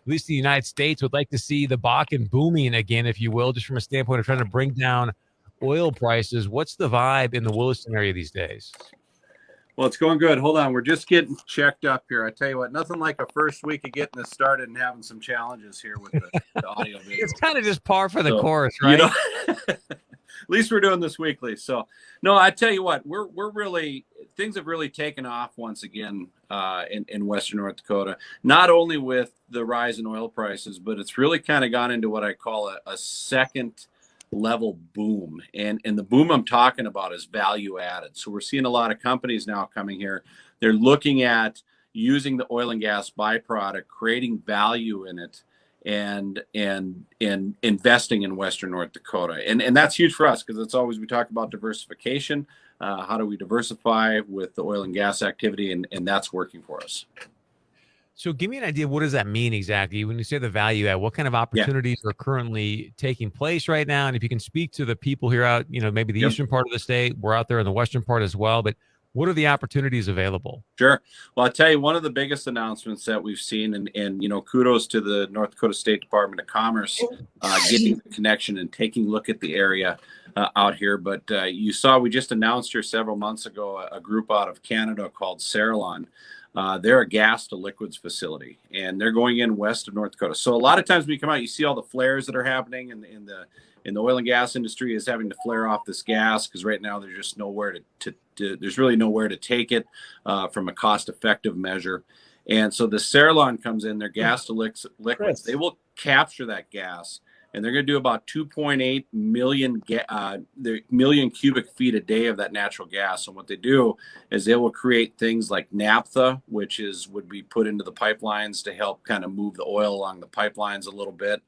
least the United States, would like to see the Bakken booming again, if you will, just from a standpoint of trying to bring down oil prices. What's the vibe in the Williston area these days? Well, it's going good. Hold on. We're just getting checked up here. I tell you what, nothing like a first week of getting this started and having some challenges here with the audio video. It's kind of just par for the course, right? At least we're doing this weekly. So, no, I tell you what, we're really, things have really taken off once again in Western North Dakota, not only with the rise in oil prices, but it's really kind of gone into what I call a second level boom. And the boom I'm talking about is value added. So we're seeing a lot of companies now coming here. They're looking at using the oil and gas byproduct, creating value in it, and investing in Western North Dakota. And that's huge for us, because it's always, we talk about diversification. How do we diversify with the oil and gas activity? And that's working for us. So give me an idea. What does that mean exactly? When you say the value add, what kind of opportunities are currently taking place right now? And if you can speak to the people here out, maybe the eastern part of the state, we're out there in the western part as well, but what are the opportunities available? Sure. Well, I'll tell you, one of the biggest announcements that we've seen, and kudos to the North Dakota State Department of Commerce getting the connection and taking a look at the area out here. But you saw, we just announced here several months ago, a group out of Canada called Sarillon. They're a gas to liquids facility, and they're going in west of North Dakota. So a lot of times when you come out, you see all the flares that are happening in the oil and gas industry is having to flare off this gas, because right now there's just nowhere to there's really nowhere to take it from a cost-effective measure. And so the Sarillon comes in, their gas to liquids. They will capture that gas, and they're going to do about 2.8 million cubic feet a day of that natural gas. And what they do is they will create things like naphtha, which would be put into the pipelines to help kind of move the oil along the pipelines a little bit.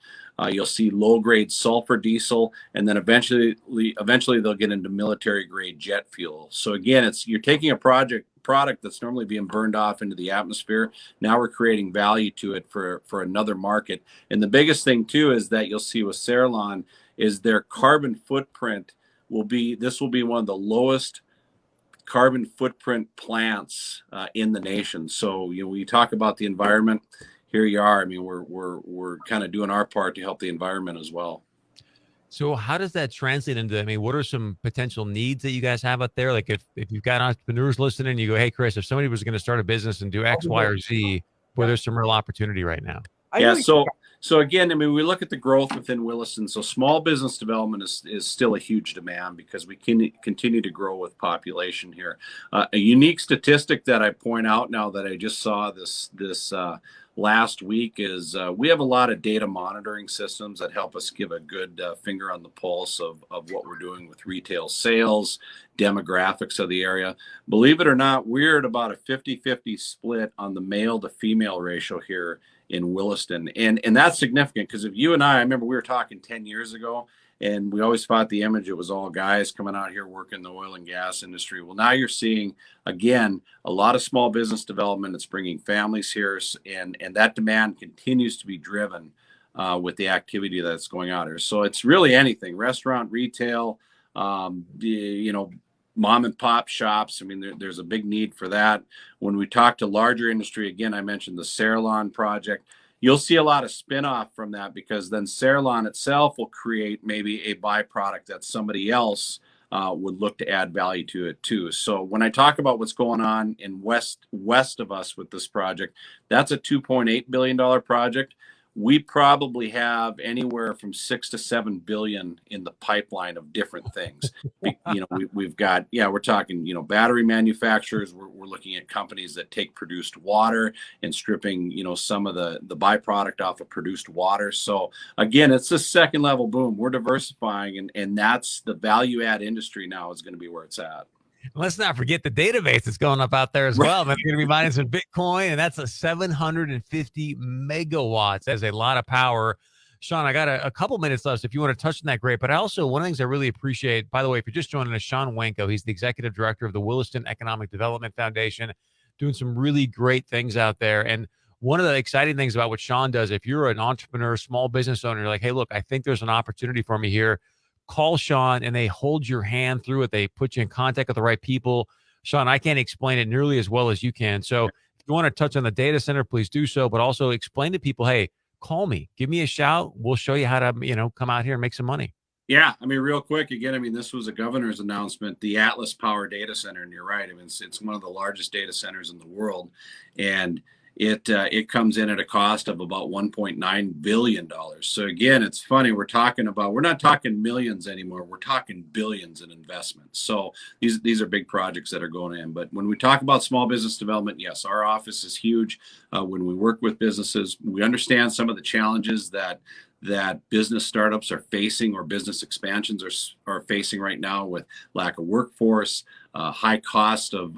You'll see low-grade sulfur diesel, and then eventually they'll get into military-grade jet fuel. So again, you're taking a product that's normally being burned off into the atmosphere. Now we're creating value to it for another market. And the biggest thing too is that you'll see with Sarillon is their carbon footprint will be one of the lowest carbon footprint plants in the nation. So when you talk about the environment, here you are. I mean, we're kind of doing our part to help the environment as well. So how does that translate into, what are some potential needs that you guys have out there? Like if you've got entrepreneurs listening, you go, hey, Chris, if somebody was going to start a business and do X, Y, or Z, where there's some real opportunity right now. Yeah. So again, we look at the growth within Williston. So small business development is still a huge demand, because we can continue to grow with population here. A unique statistic that I point out now that I just saw this last week is we have a lot of data monitoring systems that help us give a good finger on the pulse of what we're doing with retail sales, demographics of the area. Believe it or not, we're at about a 50-50 split on the male to female ratio here in Williston. And that's significant, because if you and I remember we were talking 10 years ago, and we always fought the image it was all guys coming out here working the oil and gas industry. Well, now you're seeing, again, a lot of small business development. It's bringing families here, and that demand continues to be driven with the activity that's going on here. So it's really anything, restaurant, retail, mom and pop shops. There's a big need for that. When we talk to larger industry, again, I mentioned the Sarillon project. You'll see a lot of spinoff from that, because then Sarillon itself will create maybe a byproduct that somebody else would look to add value to it too. So when I talk about what's going on in west of us with this project, that's a $2.8 billion project. We probably have anywhere from 6 to 7 billion in the pipeline of different things. We've got, we're talking, battery manufacturers. We're looking at companies that take produced water and stripping, some of the byproduct off of produced water. So again, it's a second level boom. We're diversifying, and that's the value add industry now is going to be where it's at. Let's not forget the database that's going up out there as well. They're going to be mining some Bitcoin, and that's a 750 megawatts. That's a lot of power. Shawn, I got a couple minutes left. So if you want to touch on that, great. But also, one of the things I really appreciate, by the way, if you're just joining us, Shawn Wenko, he's the executive director of the Williston Economic Development Foundation, doing some really great things out there. And one of the exciting things about what Shawn does, if you're an entrepreneur, small business owner, you're like, hey, look, I think there's an opportunity for me here. Call Shawn, and they hold your hand through it. They put you in contact with the right people. Shawn, I can't explain it nearly as well as you can. So if you want to touch on the data center, please do so, but also explain to people, hey, call me, give me a shout. We'll show you how to, come out here and make some money. Yeah, I mean, real quick, again, I mean, this was a governor's announcement, the Atlas Power Data Center, and you're right. I mean, it's one of the largest data centers in the world, and it comes in at a cost of about $1.9 billion. So again, it's funny, we're not talking millions anymore. We're talking billions in investments. So these are big projects that are going in. But when we talk about small business development, yes, our office is huge. When we work with businesses, we understand some of the challenges that business startups are facing, or business expansions are facing right now, with lack of workforce, high cost of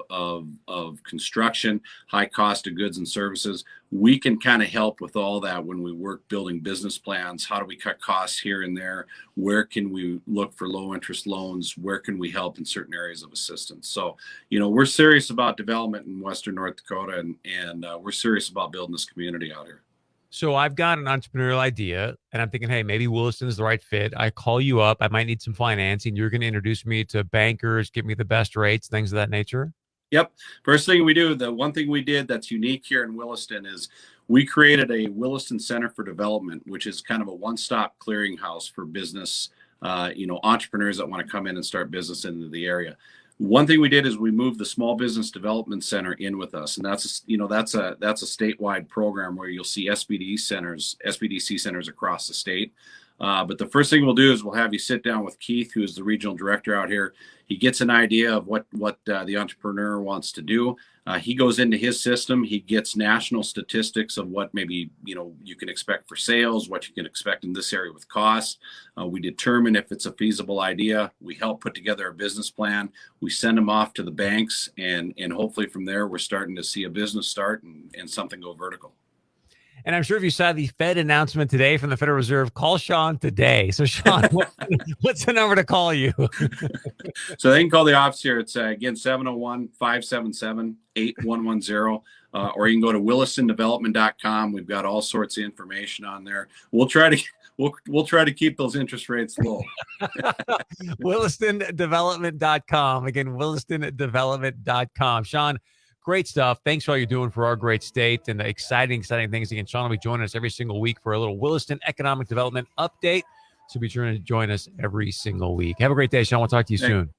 construction, high cost of goods and services. We can kind of help with all that when we work building business plans. How do we cut costs here and there? Where can we look for low interest loans? Where can we help in certain areas of assistance? So, we're serious about development in Western North Dakota, and we're serious about building this community out here. So I've got an entrepreneurial idea, and I'm thinking, hey, maybe Williston is the right fit. I call you up. I might need some financing. You're going to introduce me to bankers, give me the best rates, things of that nature. Yep. First thing we do, the one thing we did that's unique here in Williston, is we created a Williston Center for Development, which is kind of a one-stop clearinghouse for business, entrepreneurs that want to come in and start business into the area. One thing we did is we moved the Small Business Development Center in with us, and that's a statewide program where you'll see SBDC centers across the state. But the first thing we'll do is we'll have you sit down with Keith, who is the regional director out here. He gets an idea of what the entrepreneur wants to do. He goes into his system. He gets national statistics of what maybe you can expect for sales, what you can expect in this area with costs. We determine if it's a feasible idea. We help put together a business plan. We send them off to the banks, and hopefully from there we're starting to see a business start and something go vertical. And I'm sure if you saw the Fed announcement today from the Federal Reserve, call Shawn today. So Shawn, what's the number to call you? So they can call the office here. It's again 701-577-8110. Or you can go to willistondevelopment.com. We've got all sorts of information on there. We'll try to keep those interest rates low. willistondevelopment.com. Again, willistondevelopment.com. Shawn, great stuff. Thanks for all you're doing for our great state and the exciting things. Again, Shawn will be joining us every single week for a little Williston economic development update. So be sure to join us every single week. Have a great day, Shawn. We'll talk to you soon.